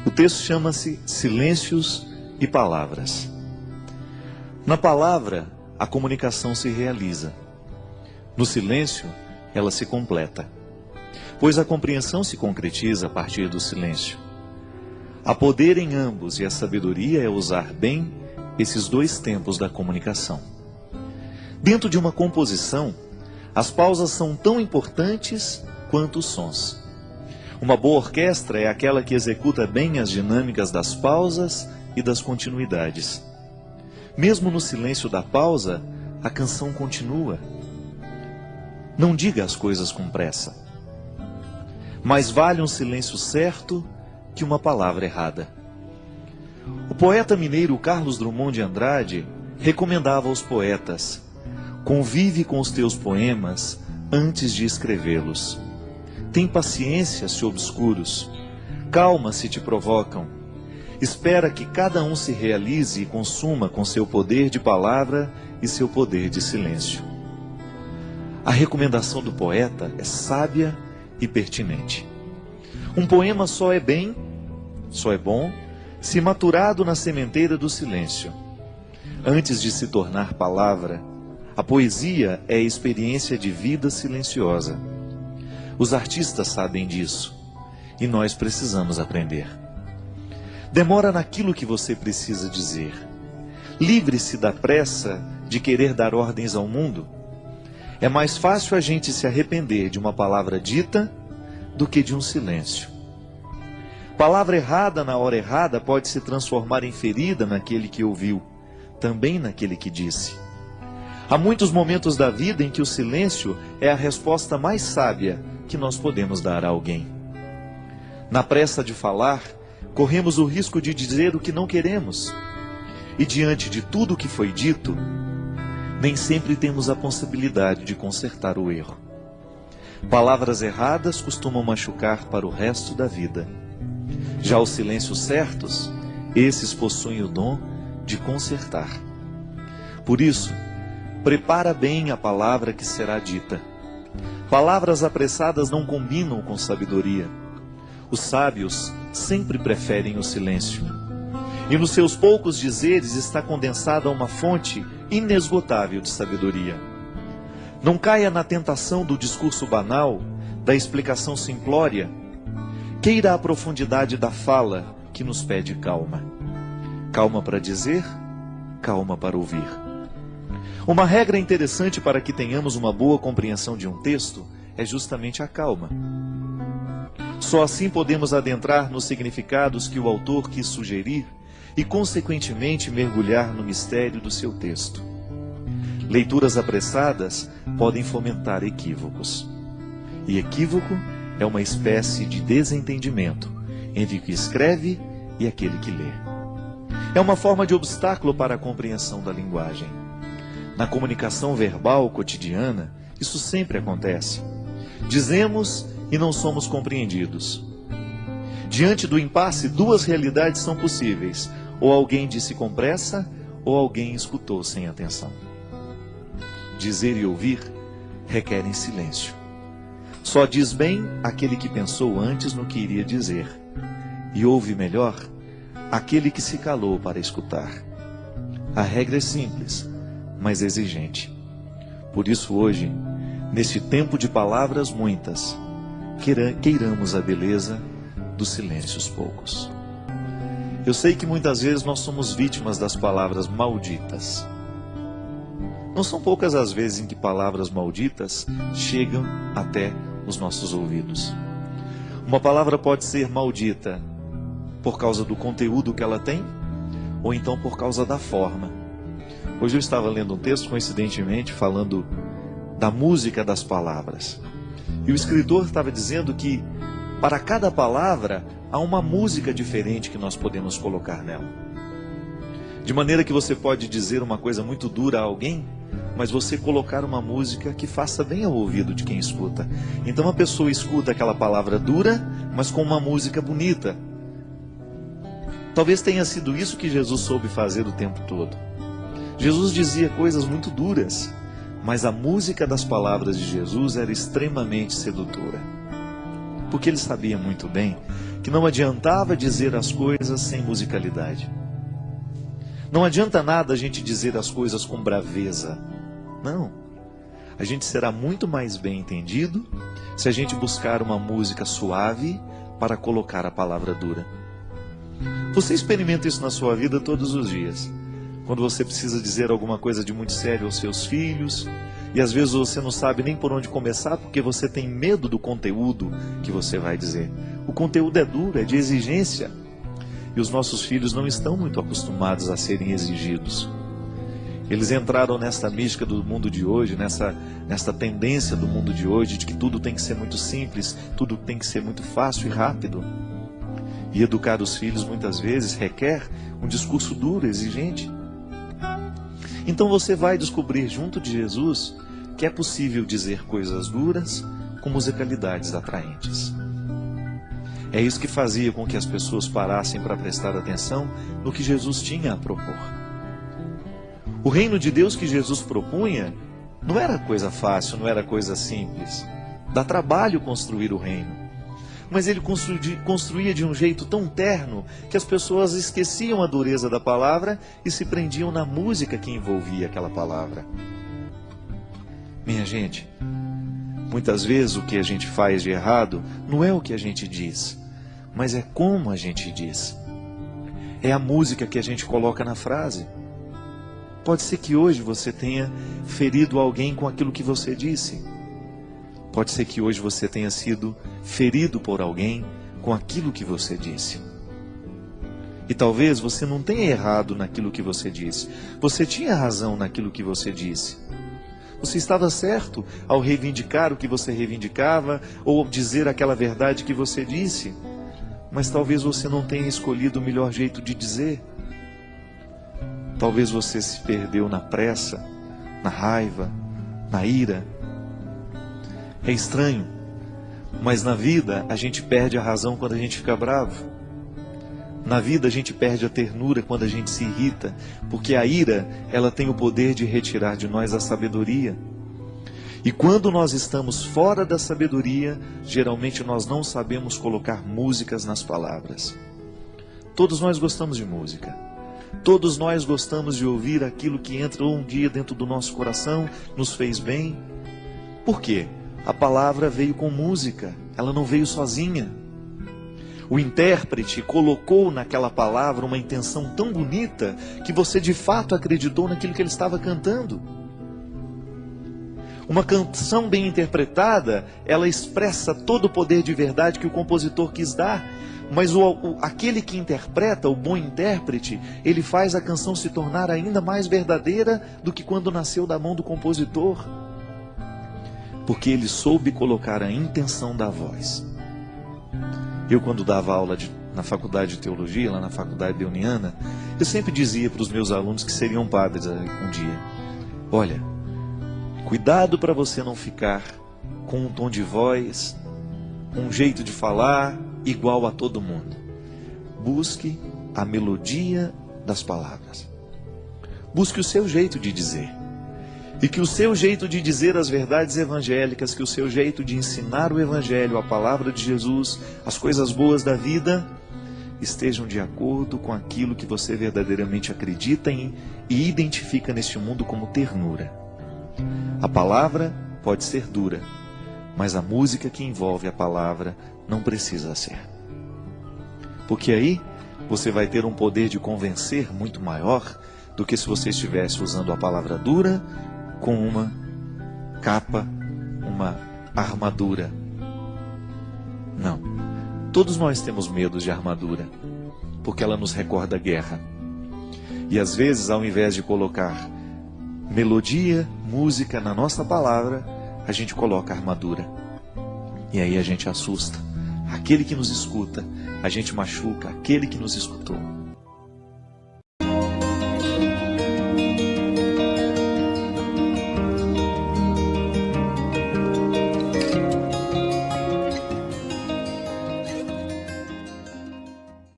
O texto chama-se Silêncios e Palavras. Na palavra, a comunicação se realiza. No silêncio, ela se completa. Pois a compreensão se concretiza a partir do silêncio. Há poder em ambos e a sabedoria é usar bem esses dois tempos da comunicação. Dentro de uma composição, as pausas são tão importantes quanto os sons. Uma boa orquestra é aquela que executa bem as dinâmicas das pausas e das continuidades. Mesmo no silêncio da pausa, a canção continua. Não diga as coisas com pressa. Mais vale um silêncio certo que uma palavra errada. O poeta mineiro Carlos Drummond de Andrade recomendava aos poetas: convive com os teus poemas antes de escrevê-los. Tem paciência se obscuros, calma se te provocam. Espera que cada um se realize e consuma com seu poder de palavra e seu poder de silêncio. A recomendação do poeta é sábia e pertinente. Um poema só é bom, se maturado na sementeira do silêncio. Antes de se tornar palavra, a poesia é experiência de vida silenciosa. Os artistas sabem disso, e nós precisamos aprender. Demora naquilo que você precisa dizer. Livre-se da pressa de querer dar ordens ao mundo. É mais fácil a gente se arrepender de uma palavra dita do que de um silêncio. Palavra errada na hora errada pode se transformar em ferida naquele que ouviu, também naquele que disse. Há muitos momentos da vida em que o silêncio é a resposta mais sábia que nós podemos dar a alguém. Na pressa de falar, corremos o risco de dizer o que não queremos. E diante de tudo o que foi dito, nem sempre temos a possibilidade de consertar o erro. Palavras erradas costumam machucar para o resto da vida. Já os silêncios certos, esses possuem o dom de consertar. Por isso, prepara bem a palavra que será dita. Palavras apressadas não combinam com sabedoria. Os sábios sempre preferem o silêncio. E nos seus poucos dizeres está condensada uma fonte inesgotável de sabedoria. Não caia na tentação do discurso banal, da explicação simplória. Queira a profundidade da fala que nos pede calma. Calma para dizer, calma para ouvir. Uma regra interessante para que tenhamos uma boa compreensão de um texto é justamente a calma. Só assim podemos adentrar nos significados que o autor quis sugerir e, consequentemente, mergulhar no mistério do seu texto. Leituras apressadas podem fomentar equívocos. E equívoco é uma espécie de desentendimento entre o que escreve e aquele que lê. É uma forma de obstáculo para a compreensão da linguagem. Na comunicação verbal cotidiana, isso sempre acontece. Dizemos e não somos compreendidos. Diante do impasse, duas realidades são possíveis: ou alguém disse com pressa, ou alguém escutou sem atenção. Dizer e ouvir requerem silêncio. Só diz bem aquele que pensou antes no que iria dizer, e ouve melhor aquele que se calou para escutar. A regra é simples, mas exigente. Por isso hoje, neste tempo de palavras muitas, queiramos a beleza dos silêncios poucos. Eu sei que muitas vezes nós somos vítimas das palavras malditas. Não são poucas as vezes em que palavras malditas chegam até os nossos ouvidos. Uma palavra pode ser maldita por causa do conteúdo que ela tem, ou então por causa da forma. Hoje eu estava lendo um texto, coincidentemente, falando da música das palavras. E o escritor estava dizendo que para cada palavra há uma música diferente que nós podemos colocar nela. De maneira que você pode dizer uma coisa muito dura a alguém, mas você colocar uma música que faça bem ao ouvido de quem escuta. Então a pessoa escuta aquela palavra dura, mas com uma música bonita. Talvez tenha sido isso que Jesus soube fazer o tempo todo. Jesus dizia coisas muito duras, mas a música das palavras de Jesus era extremamente sedutora. Porque ele sabia muito bem que não adiantava dizer as coisas sem musicalidade. Não adianta nada a gente dizer as coisas com braveza. Não. A gente será muito mais bem entendido se a gente buscar uma música suave para colocar a palavra dura. Você experimenta isso na sua vida todos os dias. Quando você precisa dizer alguma coisa de muito sério aos seus filhos, e às vezes você não sabe nem por onde começar porque você tem medo do conteúdo que você vai dizer. O conteúdo é duro, é de exigência. E os nossos filhos não estão muito acostumados a serem exigidos. Eles entraram nessa mística do mundo de hoje, nessa tendência do mundo de hoje, de que tudo tem que ser muito simples, tudo tem que ser muito fácil e rápido. E educar os filhos muitas vezes requer um discurso duro, exigente. Então você vai descobrir junto de Jesus que é possível dizer coisas duras com musicalidades atraentes. É isso que fazia com que as pessoas parassem para prestar atenção no que Jesus tinha a propor. O reino de Deus que Jesus propunha não era coisa fácil, não era coisa simples. Dá trabalho construir o reino. Mas ele construía de um jeito tão terno que as pessoas esqueciam a dureza da palavra e se prendiam na música que envolvia aquela palavra. Minha gente, muitas vezes o que a gente faz de errado não é o que a gente diz, mas é como a gente diz. É a música que a gente coloca na frase. Pode ser que hoje você tenha ferido alguém com aquilo que você disse. Pode ser que hoje você tenha sido ferido por alguém com aquilo que você disse. E talvez você não tenha errado naquilo que você disse. Você tinha razão naquilo que você disse. Você estava certo ao reivindicar o que você reivindicava ou ao dizer aquela verdade que você disse. Mas talvez você não tenha escolhido o melhor jeito de dizer. Talvez você se perdeu na pressa, na raiva, na ira. É estranho, mas na vida a gente perde a razão quando a gente fica bravo. Na vida a gente perde a ternura quando a gente se irrita, porque a ira, ela tem o poder de retirar de nós a sabedoria. E quando nós estamos fora da sabedoria, geralmente nós não sabemos colocar músicas nas palavras. Todos nós gostamos de música. Todos nós gostamos de ouvir aquilo que entrou um dia dentro do nosso coração, nos fez bem. Por quê? A palavra veio com música, ela não veio sozinha. O intérprete colocou naquela palavra uma intenção tão bonita que você de fato acreditou naquilo que ele estava cantando. Uma canção bem interpretada, ela expressa todo o poder de verdade que o compositor quis dar. Mas aquele que interpreta, o bom intérprete, ele faz a canção se tornar ainda mais verdadeira do que quando nasceu da mão do compositor. Porque ele soube colocar a intenção da voz. Eu, quando dava aula na faculdade de teologia, lá na faculdade Deuniana, eu sempre dizia para os meus alunos que seriam padres um dia: olha, cuidado para você não ficar com um tom de voz, um jeito de falar igual a todo mundo. Busque a melodia das palavras. Busque o seu jeito de dizer. E que o seu jeito de dizer as verdades evangélicas, que o seu jeito de ensinar o evangelho, a palavra de Jesus, as coisas boas da vida, estejam de acordo com aquilo que você verdadeiramente acredita em e identifica neste mundo como ternura. A palavra pode ser dura, mas a música que envolve a palavra não precisa ser. Porque aí você vai ter um poder de convencer muito maior do que se você estivesse usando a palavra dura com uma capa, uma armadura. Não. Todos nós temos medo de armadura, porque ela nos recorda a guerra. E às vezes, ao invés de colocar melodia, música na nossa palavra, a gente coloca armadura. E aí a gente assusta aquele que nos escuta, a gente machuca aquele que nos escutou.